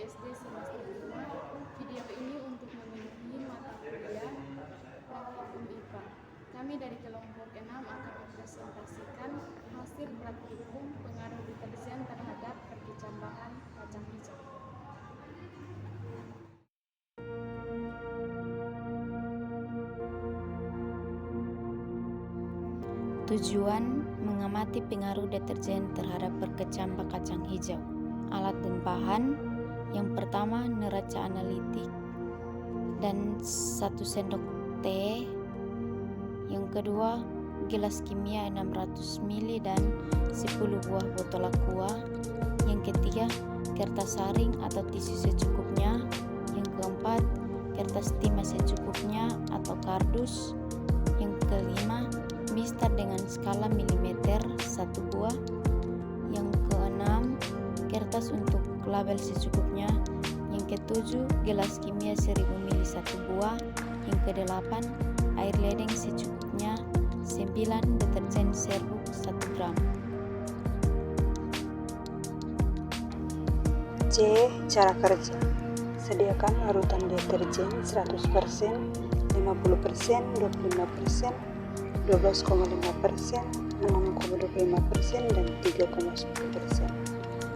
SD semester 5. Video ini untuk memenuhi mata kuliah praktikum IPA. Kami dari kelompok 6 akan mempresentasikan hasil praktikum pengaruh deterjen terhadap perkecambahan kacang hijau. Tujuan mengamati pengaruh deterjen terhadap perkecambah kacang hijau. Alat dan bahan: yang pertama neraca analitik dan 1 sendok teh. Yang kedua gelas kimia 600 ml dan 10 buah botol aqua. Yang ketiga kertas saring atau tisu secukupnya. Yang keempat kertas timah secukupnya atau kardus. Yang kelima mistar dengan skala milimeter 1 buah. Yang keenam kertas untuk label secukupnya. Yang ketujuh gelas kimia 1000 ml 1 buah. Yang kedelapan air ledeng secukupnya. 9 deterjen serbuk 1 gram. C. Cara kerja. Sediakan larutan deterjen 100%, 50%, 25%, 12,5%, 6,25%, dan 3,10%,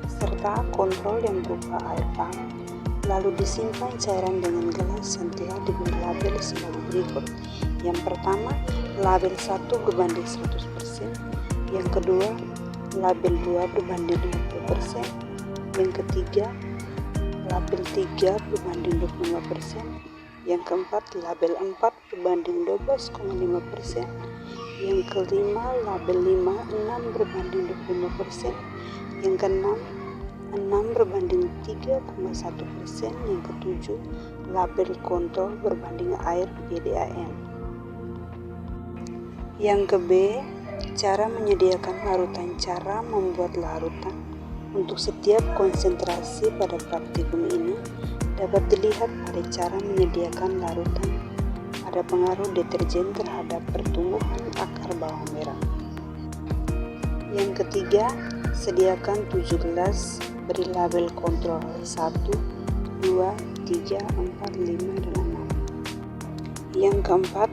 serta kontrol yang berupa air pump. Lalu disimpan cairan dengan gelas yang telah diberi label sebagai berikut. Yang pertama, label 1 berbanding 100%. Yang kedua, label 2 berbanding 50%. Yang ketiga, label 3 berbanding 25%. Yang keempat, label 4 berbanding 12,5%. Yang kelima, label 5 6 berbanding 25%. Yang keenam, 6 berbanding 3,1%. Yang ketujuh, label kontrol berbanding air PDAM. Yang ke B, cara menyediakan larutan. Cara membuat larutan untuk setiap konsentrasi pada praktikum ini dapat dilihat pada cara menyediakan larutan pada pengaruh deterjen terhadap pertumbuhan akar bawang merah. Yang ketiga, sediakan 7 gelas, beri label kontrol 1, 2, 3, 4, 5, dan 6. Yang keempat,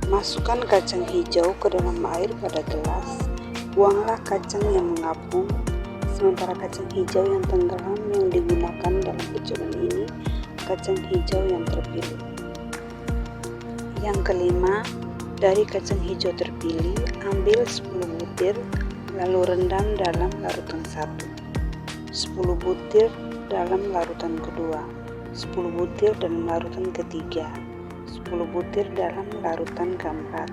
masukkan kacang hijau ke dalam air pada gelas. Buanglah kacang yang mengapung, sementara kacang hijau yang tenggelam yang digunakan dalam percobaan ini kacang hijau yang terpilih. Yang kelima, dari kacang hijau terpilih, ambil 10 butir, lalu rendam dalam larutan 1, 10 butir dalam larutan kedua, 10 butir dalam larutan ketiga, 10 butir dalam larutan keempat,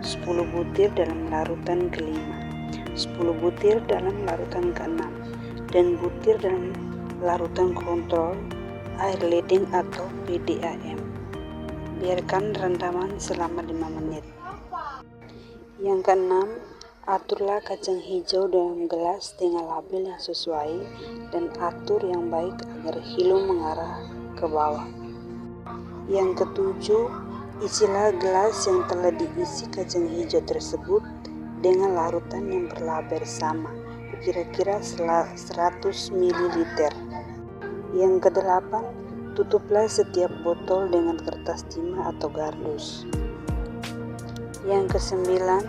10 butir dalam larutan kelima, 10 butir dalam larutan keenam, dan butir dalam larutan kontrol air ledeng atau PDAM. Biarkan rendaman selama 5 menit. Yang keenam, aturlah kacang hijau dalam gelas dengan label yang sesuai dan atur yang baik agar hilo mengarah ke bawah. Yang ketujuh, isilah gelas yang telah diisi kacang hijau tersebut dengan larutan yang berlabel sama, kira-kira 100 ml. Yang kedelapan, tutuplah setiap botol dengan kertas timah atau kardus. Yang kesembilan,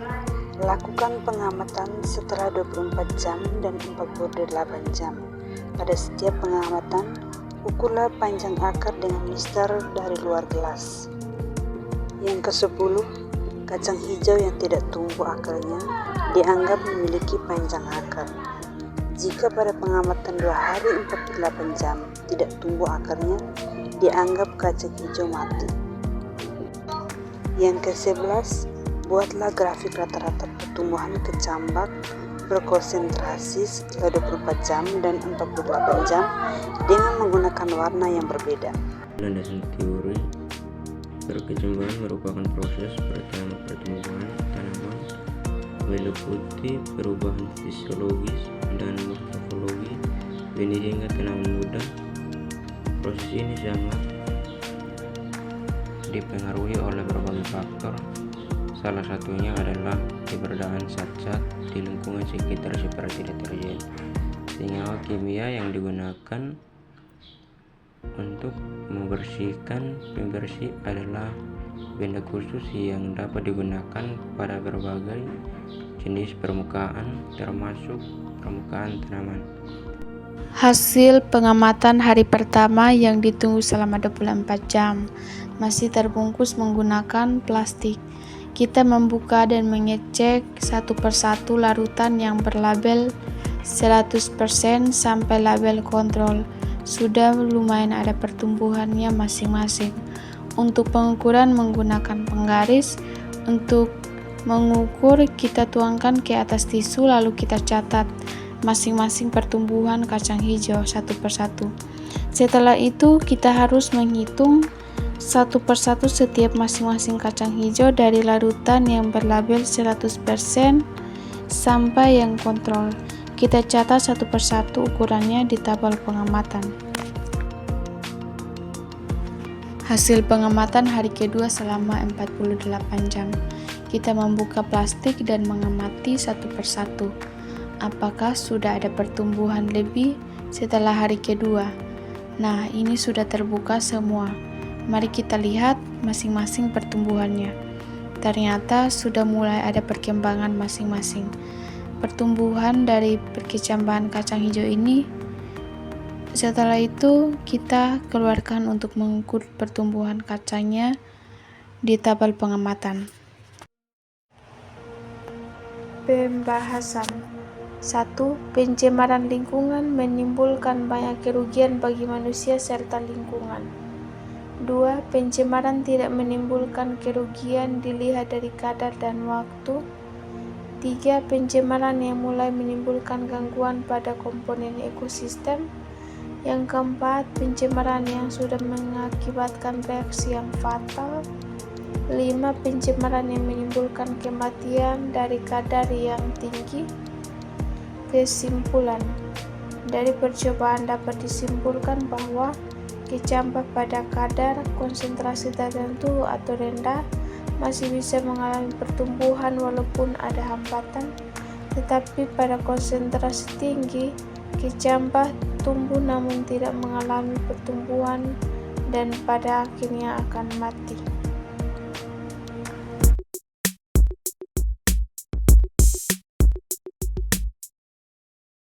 lakukan pengamatan setelah 24 jam dan 48 jam. Pada setiap pengamatan, ukurlah panjang akar dengan mistar dari luar gelas. Yang ke-10, kacang hijau yang tidak tumbuh akarnya dianggap memiliki panjang akar. Jika pada pengamatan 2 hari 48 jam tidak tumbuh akarnya, dianggap kacang hijau mati. Yang ke-11, buatlah grafik rata-rata pertumbuhan kecambak berkonsentrasi setelah 24 jam dan 48 jam dengan menggunakan warna yang berbeda. Landasan teori, perkecambahan merupakan proses pertama pertumbuhan tanaman meliputi perubahan fisiologis dan morfologi benih hingga tanaman muda. Proses ini sangat dipengaruhi oleh berbagai faktor. Salah satunya adalah keberadaan zat-zat di lingkungan sekitar seperti deterjen, senyawa kimia yang digunakan, Untuk membersihkan, pembersih adalah benda khusus yang dapat digunakan pada berbagai jenis permukaan, termasuk permukaan tanaman. Hasil pengamatan hari pertama yang ditunggu selama 24 jam masih terbungkus menggunakan plastik. Kita membuka dan mengecek satu persatu larutan yang berlabel 100% sampai label kontrol. Sudah lumayan ada pertumbuhannya masing-masing. Untuk pengukuran menggunakan penggaris. Untuk mengukur kita tuangkan ke atas tisu lalu kita catat masing-masing pertumbuhan kacang hijau satu persatu. Setelah itu kita harus menghitung satu persatu setiap masing-masing kacang hijau dari larutan yang berlabel 100% sampai yang kontrol. Kita catat satu persatu ukurannya di tabel pengamatan. Hasil pengamatan hari kedua selama 48 jam. Kita membuka plastik dan mengamati satu persatu. Apakah sudah ada pertumbuhan lebih setelah hari kedua? Nah, ini sudah terbuka semua. Mari kita lihat masing-masing pertumbuhannya. Ternyata sudah mulai ada perkembangan masing-masing. Pertumbuhan dari perkecambahan kacang hijau ini. Setelah itu kita keluarkan untuk mengukur pertumbuhan kacangnya di tabel pengamatan. Pembahasan 1. Pencemaran lingkungan menimbulkan banyak kerugian bagi manusia serta lingkungan. 2. Pencemaran tidak menimbulkan kerugian dilihat dari kadar dan waktu. 3. Pencemaran yang mulai menimbulkan gangguan pada komponen ekosistem. Yang keempat, pencemaran yang sudah mengakibatkan reaksi yang fatal. 5. Pencemaran yang menimbulkan kematian dari kadar yang tinggi. Kesimpulan, dari percobaan dapat disimpulkan bahwa kecambah pada kadar konsentrasi tertentu atau rendah masih bisa mengalami pertumbuhan walaupun ada hambatan, tetapi pada konsentrasi tinggi, kecambah tumbuh namun tidak mengalami pertumbuhan dan pada akhirnya akan mati.